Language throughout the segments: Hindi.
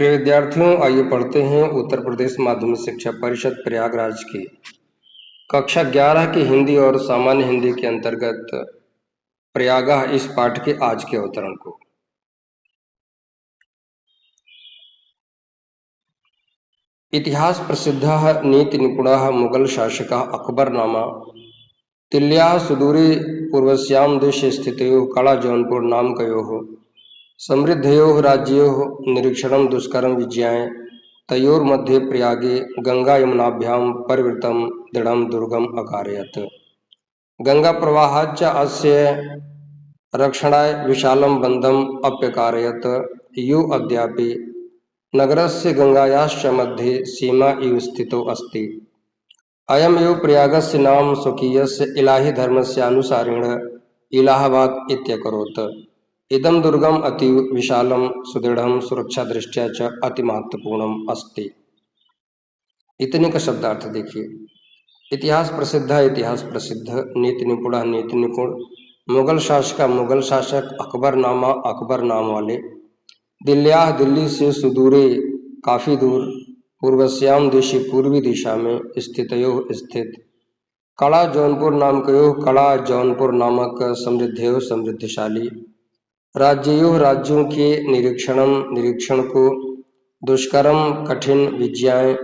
प्रिय विद्यार्थियों, आइए पढ़ते हैं उत्तर प्रदेश माध्यमिक शिक्षा परिषद प्रयागराज की कक्षा 11 की हिंदी और सामान्य हिंदी के अंतर्गत प्रयागः इस पाठ के आज के अवतरण को। इतिहास प्रसिद्धः नीति निपुणः मुगल शासकः अकबरनामा तिल्याः सुदूरे पूर्वस्यां देशे स्थितयोः कला जौनपुर नामकयोः समृद्धयोः राज्ययोः निरीक्षणं दुष्करं विज्ञाय तयोर्मध्ये प्रयागे गंगा यमुनाभ्यां परिवृतं दृढ़ं दुर्गम अकारयत्। गंगा प्रवाहाच्च अस्य रक्षणाय विशालं बन्धम् अप्यकारयत् यो अद्यापि नगरस्य गंगायाश्च मध्ये सीमा इव स्थितो अस्ति। अयमेव प्रयागस्य नाम स्वकीयस्य इलाही धर्मस्यानुसारेण इलाहाबाद इत्यकरोत्। इदं दुर्गम अतीव विशालं सुदृढ़ं सुरक्षा च अति महत्वपूर्णम अस्ति। इतने का शब्दार्थ देखिए। इतिहास प्रसिद्ध है, इतिहास प्रसिद्ध। नीति निपुण, नीति निपुण। मुगल शासक अकबरनामा, अकबर नाम वाले। दिल्ल्याह, दिल्ली से सुदूरे, काफ़ी दूर। पूर्वस्याम देशी, पूर्वी दिशा में। स्थितयो, स्थित। कला जौनपुर नामकयो, कला जौनपुर नामक। समृद्धयो, समृद्धिशाली। राज्ययोः, राज्यों के। निरीक्षण को। दुष्करम, कठिन। विज्ञाय,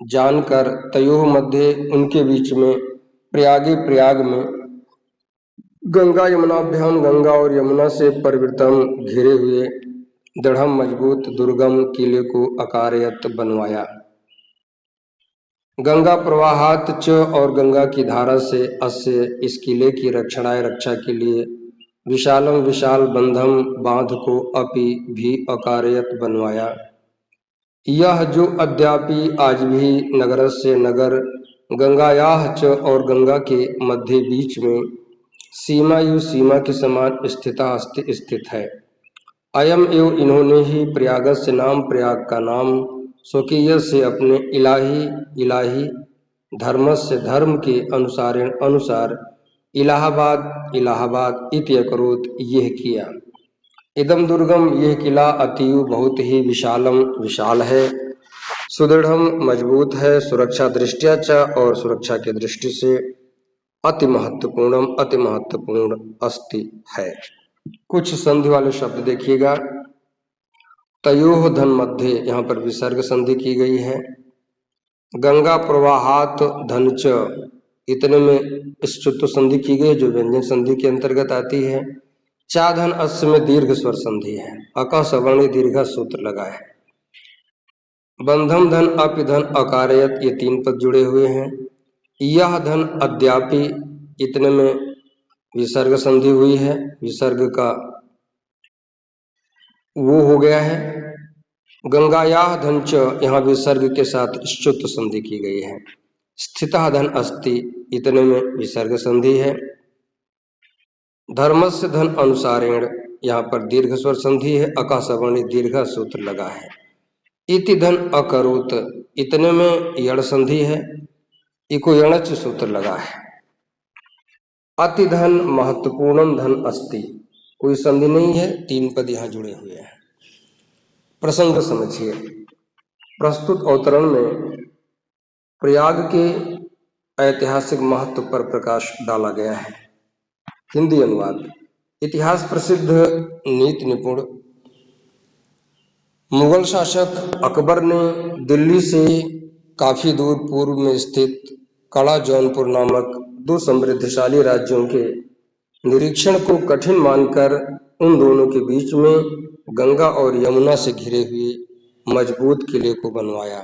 जानकर। तयोः, मध्य, उनके बीच में। प्रयागे, प्रयाग में। गंगा यमुनाभ्याम, गंगा और यमुना से। परिवृतम, घिरे हुए। दृढ़, मजबूत। दुर्गम, किले को। अकारयत, बनवाया। गंगा प्रवाहात च, और गंगा की धारा से। अस्य, इस किले की। रक्षणाय, रक्षा के लिए। विशालम, विशाल। बंधम, बांध को। अपि, भी। अकारयत, बनवाया। यह जो अद्यापि, आज भी। नगर से, नगर। गंगायाह च, और गंगा के। मध्य, बीच में। सीमा यु, सीमा के समान। स्थिता, स्थित है। अयम एवं, इन्होंने ही। प्रयागस्य नाम, प्रयाग का नाम। स्वकीय से, अपने। इलाही धर्मस्य, धर्म के। अनुसार। इलाहाबाद, इलाहाबाद। इत्यकरोत, यह किया। इदम दुर्गम, यह किला। अतीव, बहुत ही। विशालम, विशाल है। सुदृढ़म, मजबूत है। सुरक्षा दृष्टिया च, और सुरक्षा की दृष्टि से। अति महत्वपूर्णम, अति महत्वपूर्ण। अस्ति, है। कुछ संधि वाले शब्द देखिएगा। तयोः, धन मध्य, यहाँ पर विसर्ग संधि की गई है। गंगा प्रवाहात, धन च, इतने में स्तुत्व संधि की गई, जो व्यंजन संधि के अंतर्गत आती है। चा, धन, अस्य में दीर्घ स्वर संधि है। अका सवर्णी दीर्घ सूत्र लगा है। बंधम, धन, अपि, धन, अकारयत, ये 3 पद जुड़े हुए हैं। यह धन, अद्यापि, इतने में विसर्ग संधि हुई है। विसर्ग का वो हो गया है। गंगायाह, धन च, यहाँ विसर्ग के साथ स्तुत्व संधि की गई है। स्थितः, धन, अस्ति, इतने में विसर्ग संधि है। धर्मस्य, धन, अनुसारेण, यहाँ पर दीर्घ स्वर संधि है। अका सवर्णी दीर्घ सूत्र लगा है। इति, धन, अकरोत, इतने में यण संधि है। इको यणच सूत्र लगा है। अति, धन, महत्वपूर्णम, धन, अस्ति, कोई संधि नहीं है। 3 पद यहाँ जुड़े हुए हैं। प्रसंग समझिए। प्रस्तुत अवतरण में प्रयाग के ऐतिहासिक महत्व पर प्रकाश डाला गया है। हिंदी अनुवाद। इतिहास प्रसिद्ध, नीति निपुण। मुगल शासक अकबर ने दिल्ली से काफी दूर पूर्व में स्थित कला जौनपुर नामक 2 समृद्धशाली राज्यों के निरीक्षण को कठिन मानकर उन दोनों के बीच में गंगा और यमुना से घिरे हुए मजबूत किले को बनवाया,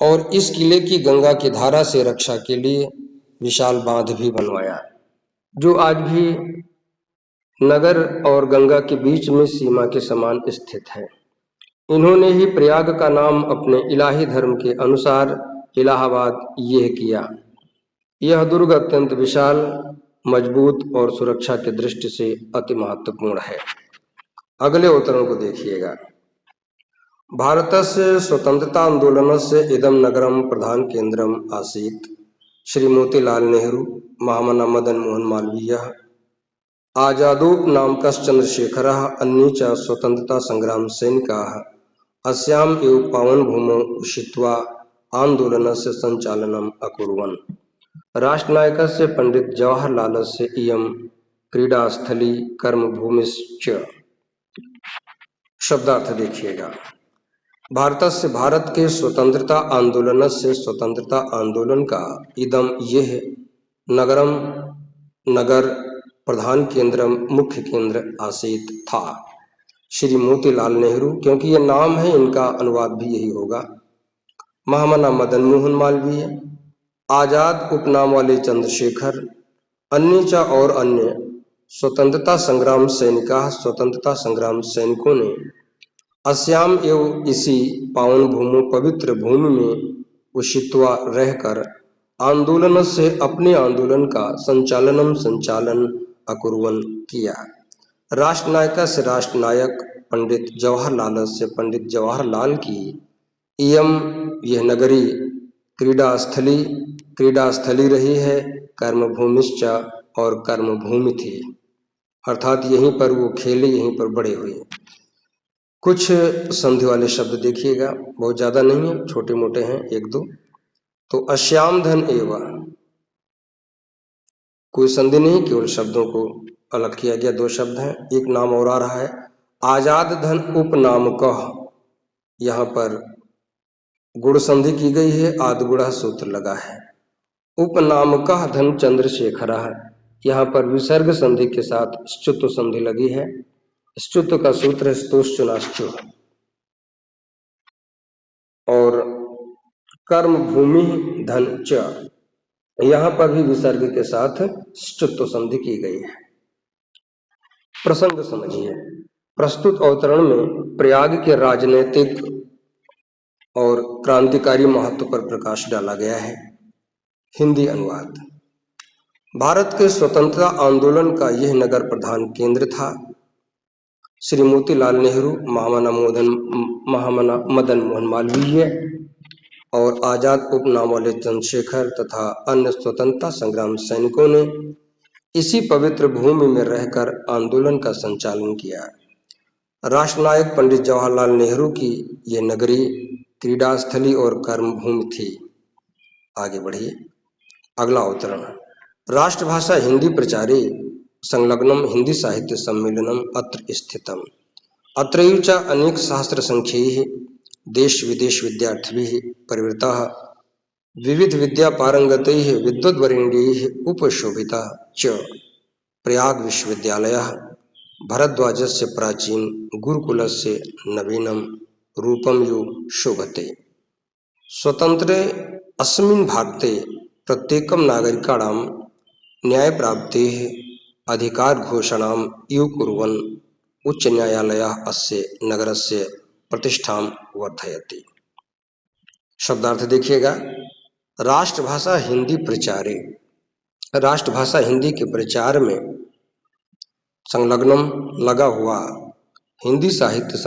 और इस किले की गंगा की धारा से रक्षा के लिए विशाल बांध भी बनवाया, जो आज भी नगर और गंगा के बीच में सीमा के समान स्थित है। इन्होंने ही प्रयाग का नाम अपने इलाही धर्म के अनुसार इलाहाबाद यह किया। यह दुर्ग अत्यंत विशाल, मजबूत और सुरक्षा की दृष्टि से अति महत्वपूर्ण है। अगले अवतरण को देखिएगा। भारतस्य स्वतंत्रता आंदोलनस्य इदं नगरं प्रधान केंद्रम आसीत्। श्री मोतीलाल नेहरू, महामना मदन मोहन मालवीयः, आजादो नामकश्च चंद्रशेखरः, अन्ये च स्वतंत्रता संग्राम सैनिकाः अस्याम एव पावन भूमौ उषित्वा आंदोलनस्य संचालनम अकुर्वन्। राष्ट्रनायकस्य पंडित जवाहरलालस्य इयं क्रीडास्थली कर्मभूमिश्च। शब्दार्थ देखिएगा। भारतस्य भारत के स्वतंत्रता आंदोलन से स्वतंत्रता आंदोलन का इदम यह नगरम नगर प्रधान केंद्र मुख्य केंद्र आसीत था। श्री मोतीलाल नेहरू, क्योंकि ये नाम है इनका अनुवाद भी यही होगा। महामना मदन मोहन मालवीय, आजाद उपनाम वाले चंद्रशेखर, अन्य चा और अन्य स्वतंत्रता संग्राम सैनिकों ने अस्याम एवं इसी पावन भूमि पवित्र भूमि में उषित्वा रहकर आंदोलन से अपने आंदोलन का संचालन अकुर्वन् किया। राष्ट्रनायक से राष्ट्रनायक पंडित जवाहरलाल से पंडित जवाहरलाल की इयम यह नगरी क्रीडास्थली रही है, कर्मभूमिश्च और कर्मभूमि थी, अर्थात यहीं पर वो खेले, यहीं पर बड़े हुए। कुछ संधि वाले शब्द देखिएगा, बहुत ज़्यादा नहीं है, छोटे मोटे हैं एक दो। तो अश्याम धन एवं, कोई संधि नहीं, केवल शब्दों को अलग किया गया। दो शब्द हैं, एक नाम और आ रहा है आजाद धन उपनाम कह, यहाँ पर गुण संधि की गई है, आदगुड़ा सूत्र लगा है। उपनाम कह धन चंद्रशेखर, यहाँ पर विसर्ग संधि के साथ स्तुत्व संधि लगी है। स्तुत्व का सूत्र है स्तोश्चुनाश्चु। और कर्म भूमि धन च, यहाँ पर भी विसर्ग के साथ स्तुत्व संधि की गई है। प्रसंग समझिए। प्रस्तुत अवतरण में प्रयाग के राजनीतिक और क्रांतिकारी महत्व पर प्रकाश डाला गया है। हिंदी अनुवाद। भारत के स्वतंत्रता आंदोलन का यह नगर प्रधान केंद्र था। श्री मोतीलाल नेहरू, महामना मदन मोहन मालवीय और आजाद उपनाम वाले चंद्रशेखर तथा अन्य स्वतंत्रता संग्राम सैनिकों ने इसी पवित्र भूमि में रहकर आंदोलन का संचालन किया। राष्ट्रनायक पंडित जवाहरलाल नेहरू की यह नगरी क्रीडास्थली और कर्मभूमि थी। आगे बढ़िए। अगला अवतरण। राष्ट्रभाषा हिंदी प्रचारे संलग्नम हिंदी साहित्य सम्मेलनम अत्र स्थितम। अत्रैव च अनेक सहस्र संख्यैः देश विदेश विद्यार्थिभिः परिवृताः विविध विद्या पारंगतैः विद्वद्वरेण्यैः उपशोभितः च प्रयाग विश्वविद्यालयः भरद्वाजस्य प्राचीन गुरुकुलस्य नवीनं रूपं यो शोभते। स्वतंत्रे अस्मिन् भारते प्रत्येकं नागरिकाणां न्यायप्राप्तेः अधिकारघोषणां यो कुर्वन् उच्च न्यायालयः अस्य नगरस्य प्रतिष्ठां वर्धयति। शब्दार्थ देखिएगा। राष्ट्रभाषा हिंदी प्रचारे, राष्ट्रभाषा हिंदी के प्रचार में संलग्नम लगा हुआ हिंदी साहित्य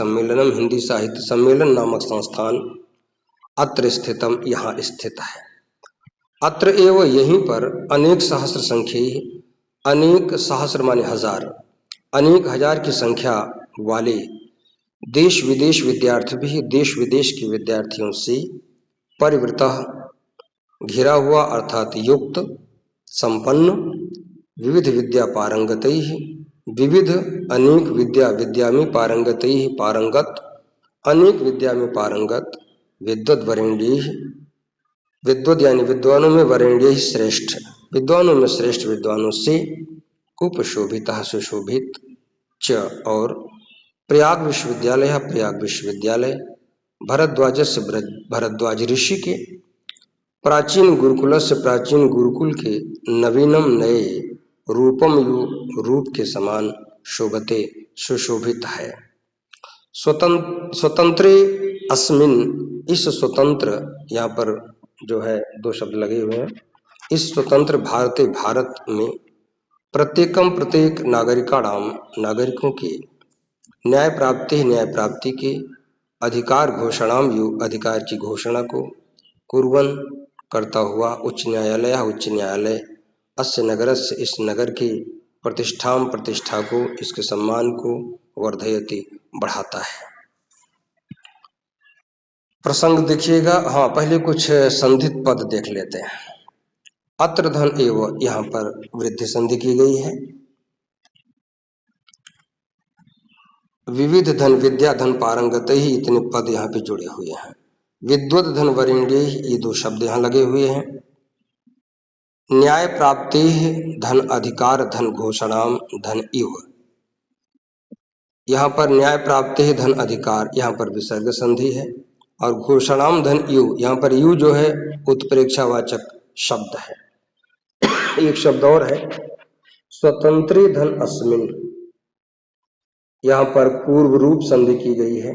सम्मेलन नामक संस्थान अत्र स्थितम, यहाँ स्थित है। अत्र एवं यहीं पर अनेक सहस्र संख्या, अनेक सहस्र माने हजार, अनेक हजार की संख्या वाले देश विदेश विद्यार्थी भी, देश विदेश के विद्यार्थियों से परिवृतः घिरा हुआ अर्थात युक्त, संपन्न, विविध विद्या पारंगतैः, विविध अनेक विद्या में पारंगतैः पारंगत, अनेक विद्या में पारंगत, विद्वद्वरेण्यैः, विद्वद यानी विद्वानों में, वरेण्य श्रेष्ठ, विद्वानों में श्रेष्ठ विद्वानों से, उपशोभितः सुशोभित, च और प्रयाग विश्वविद्यालय भरद्वाज से भरद्वाज ऋषि के, प्राचीन गुरुकुल से प्राचीन गुरुकुल के, नवीनम नए, रूपम यु रूप के समान, शोभते सुशोभित है। स्वतंत्रे अस्मिन, इस स्वतंत्र, यहाँ पर जो है दो शब्द लगे हुए हैं। इस स्वतंत्र भारत में प्रत्येक नागरिकाणाम, नागरिकों के न्याय प्राप्ति के, अधिकार घोषणाम यु अधिकार की घोषणा को, कुर्वन् करता हुआ, उच्च न्यायालय अस्य नगर से, इस नगर की प्रतिष्ठा को, इसके सम्मान को, वर्धयति बढ़ाता है। प्रसंग देखिएगा। हाँ, पहले कुछ संधित पद देख लेते हैं। अत्र धन एवं, यहाँ पर वृद्धि संधि की गई है। विविध धन, विद्या धन पारंगत ही, इतने पद यहाँ पे जुड़े हुए हैं। विद्वत धन वरिण्य, ये दो शब्द यहाँ लगे हुए हैं। न्याय प्राप्ति धन अधिकार धन घोषणाम धन इव, यहाँ पर न्याय प्राप्ति धन अधिकार, यहाँ पर विसर्ग संधि है। और घोषणाम धन यु, यहाँ पर यु जो है उत्प्रेक्षावाचक शब्द है। एक शब्द और है, स्वतंत्री धन अस्मिन, यहाँ पर पूर्व रूप संधि की गई है।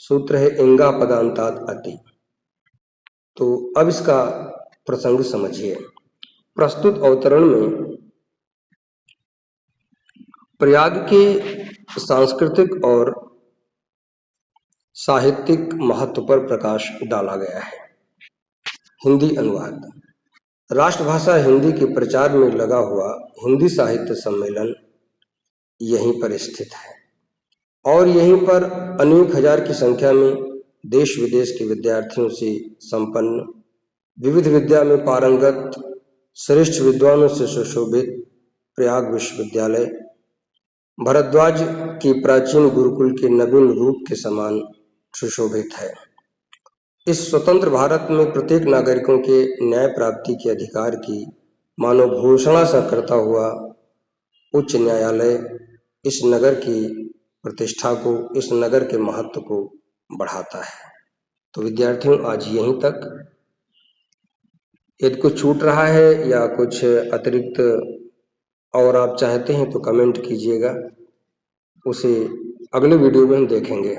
सूत्र है इंगा पदांतात अति। तो अब इसका प्रसंग समझिए। प्रस्तुत अवतरण में प्रयाग के सांस्कृतिक और साहित्यिक महत्व पर प्रकाश डाला गया है। हिंदी अनुवाद। राष्ट्रभाषा हिंदी के प्रचार में लगा हुआ हिंदी साहित्य सम्मेलन यहीं पर स्थित है और यहीं पर अनेक हजार की संख्या में देश विदेश के विद्यार्थियों से संपन्न, विविध विद्या में पारंगत, श्रेष्ठ विद्वानों से सुशोभित प्रयाग विश्वविद्यालय भरद्वाज की प्राचीन गुरुकुल के नवीन रूप के समान सुशोभित है। इस स्वतंत्र भारत में प्रत्येक नागरिकों के न्याय प्राप्ति के अधिकार की मानो घोषणा सा करता हुआ उच्च न्यायालय इस नगर की प्रतिष्ठा को, इस नगर के महत्व को बढ़ाता है। तो विद्यार्थियों, आज यहीं तक। यदि कुछ छूट रहा है या कुछ अतिरिक्त और आप चाहते हैं तो कमेंट कीजिएगा, उसे अगले वीडियो में हम देखेंगे।